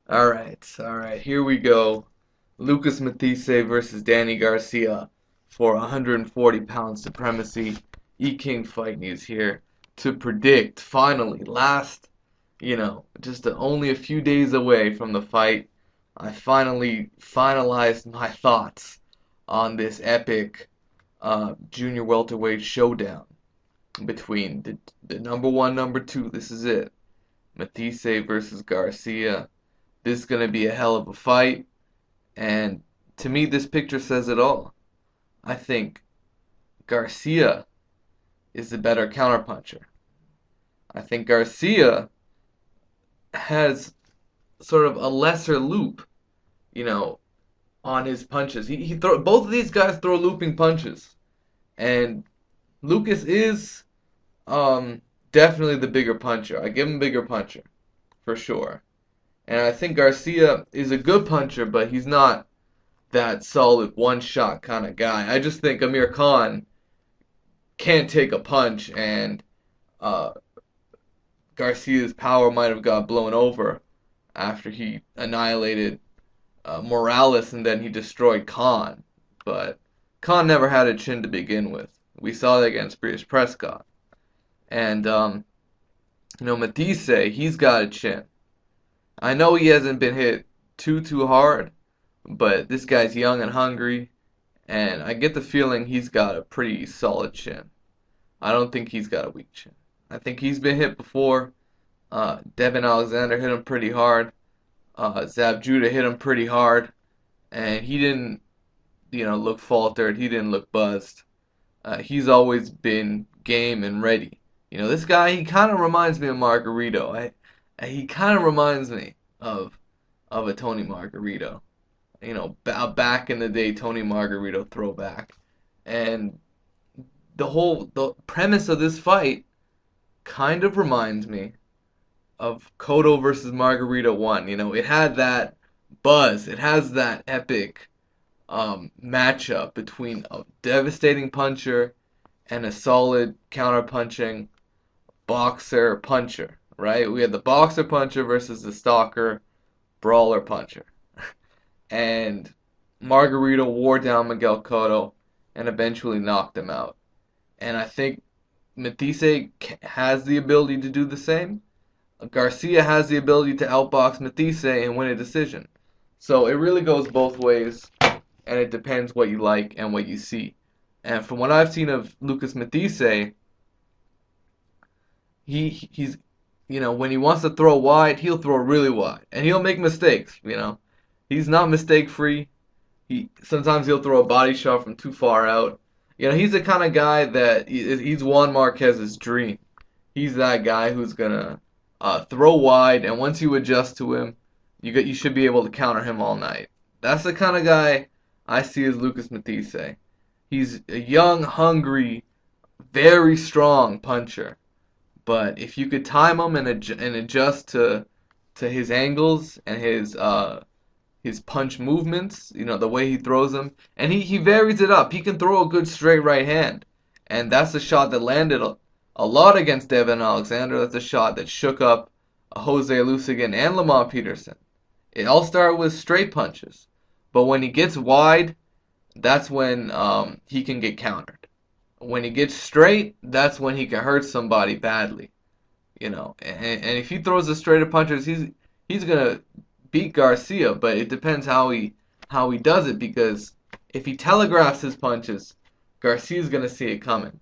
All right, here we go. Lucas Matthysse versus Danny Garcia for 140 pound supremacy. E-King Fight News here to predict, finally, just only a few days away from the fight, I finally finalized my thoughts on this epic junior welterweight showdown between the number one, number two. This is it. Matthysse versus Garcia. This is going to be a hell of a fight. And to me, this picture says it all. I think Garcia is the better counterpuncher. I think Garcia has sort of a lesser loop, you know, on his punches. Both of these guys throw looping punches, and Lucas is um definitely the bigger puncher. I give him bigger puncher for sure. And I think Garcia is a good puncher, but he's not that solid one shot kind of guy. I just think Amir Khan can't take a punch, and uh, Garcia's power might have got blown over after he annihilated Morales and then he destroyed Khan. But Khan never had a chin to begin with. We saw that against British Prescott. And, Matthysse, he's got a chin. I know he hasn't been hit too hard, but this guy's young and hungry, and I get the feeling he's got a pretty solid chin. I don't think he's got a weak chin. I think he's been hit before. Devin Alexander hit him pretty hard. Zab Judah hit him pretty hard, and he didn't, look faltered. He didn't look buzzed. He's always been game and ready. This guy, he kind of reminds me of Margarito. He kind of reminds me of a Tony Margarito. Back in the day, Tony Margarito throwback. And the premise of this fight kind of reminds me of Cotto versus Margarito 1. It had that buzz. It has that epic matchup between a devastating puncher and a solid counter-punching boxer puncher, right? We had the boxer puncher versus the stalker brawler puncher. And Margarito wore down Miguel Cotto and eventually knocked him out. And I think Matthysse has the ability to do the same. Garcia has the ability to outbox Matthysse and win a decision. So it really goes both ways, and it depends what you like and what you see. And from what I've seen of Lucas Matthysse, he's when he wants to throw wide, he'll throw really wide, and he'll make mistakes. He's not mistake free. Sometimes he'll throw a body shot from too far out. He's the kind of guy that he's Juan Marquez's dream. He's that guy who's gonna throw wide, and once you adjust to him, you should be able to counter him all night. That's the kind of guy I see as Lucas Matthysse. He's a young, hungry, very strong puncher. But if you could time him and adjust to his angles and his punch movements, the way he throws them, and he varies it up. He can throw a good straight right hand, and that's a shot that landed a lot against Devin Alexander. That's a shot that shook up Jose Lusigan and Lamont Peterson. It all started with straight punches, but when he gets wide, that's when he can get countered. When he gets straight, that's when he can hurt somebody badly. And if he throws the straighter punches, he's gonna beat Garcia, but it depends how he does it, because if he telegraphs his punches, Garcia's gonna see it coming.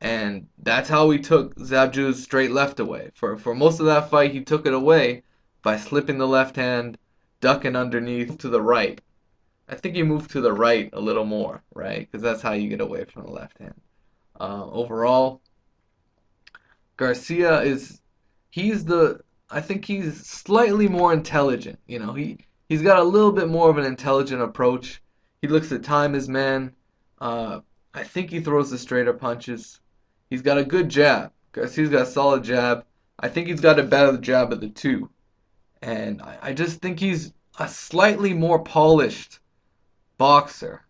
And that's how he took Zabju's straight left away. For most of that fight, he took it away by slipping the left hand, ducking underneath to the right. I think he moved to the right a little more, right? Because that's how you get away from the left hand. Overall, Garcia he's the, I think he's slightly more intelligent. He's got a little bit more of an intelligent approach. He looks to time his man. I think he throws the straighter punches. He's got a good jab. Garcia's got a solid jab. I think he's got a better jab of the two. And I just think he's a slightly more polished boxer.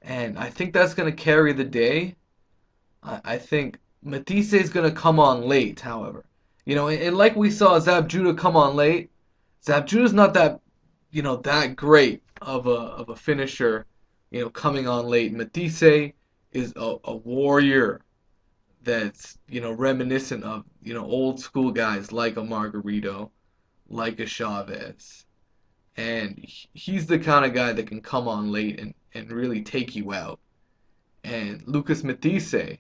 And I think that's going to carry the day. I think Matthysse is going to come on late, however. And like we saw Zab Judah come on late, Zapjuda's not that, that great of a finisher, coming on late. Matthysse is a warrior that's, reminiscent of, old school guys like a Margarito, like a Chavez. And he's the kind of guy that can come on late and really take you out. And Lucas Matthysse,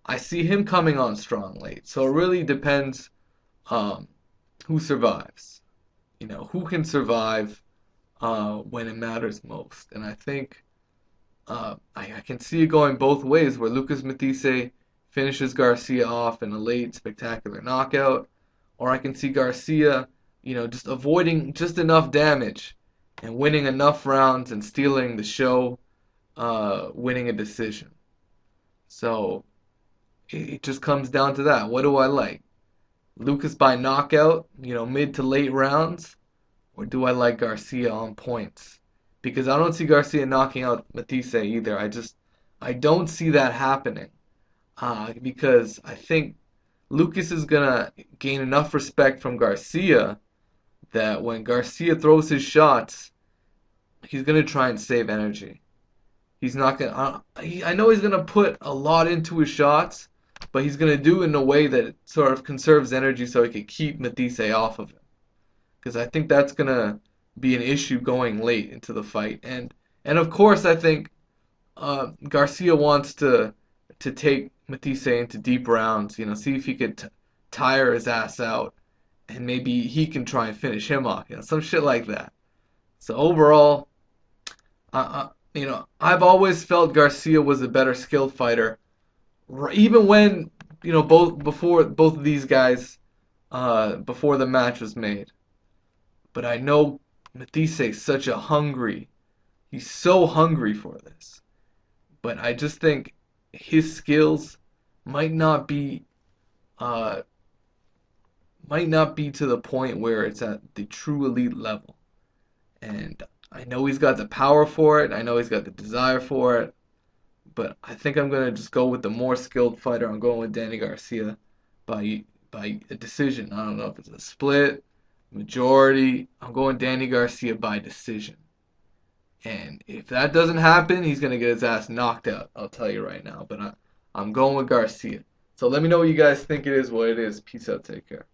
I see him coming on strong late. So it really depends, um, who survives. Who can survive when it matters most. And I think I can see it going both ways, where Lucas Matthysse finishes Garcia off in a late spectacular knockout, or I can see Garcia, just avoiding just enough damage and winning enough rounds and stealing the show, winning a decision. So it just comes down to that. What do I like? Lucas by knockout, mid to late rounds, or do I like Garcia on points? Because I don't see Garcia knocking out Matthysse either. I don't see that happening. Because I think Lucas is gonna gain enough respect from Garcia that when Garcia throws his shots, he's gonna try and save energy. He's not gonna. I know he's gonna put a lot into his shots, but he's gonna do it in a way that sort of conserves energy so he can keep Matthysse off of him. Because I think that's gonna be an issue going late into the fight. And of course, I think Garcia wants to take Matthysse into deep rounds. See if he could tire his ass out, and maybe he can try and finish him off. Some shit like that. So overall, I've always felt Garcia was a better skilled fighter, even when both of these guys, before the match was made. But I know Matthysse is such a hungry. He's so hungry for this. But I just think his skills might not be uh might not be to the point where it's at the true elite level. And I know he's got the power for it. I know he's got the desire for it. But I think I'm gonna just go with the more skilled fighter. I'm going with Danny Garcia by a decision. I don't know if it's a split, majority. I'm going Danny Garcia by decision. And if that doesn't happen, he's going to get his ass knocked out. I'll tell you right now. But I'm going with Garcia. So let me know what you guys think it is, what it is. Peace out. Take care.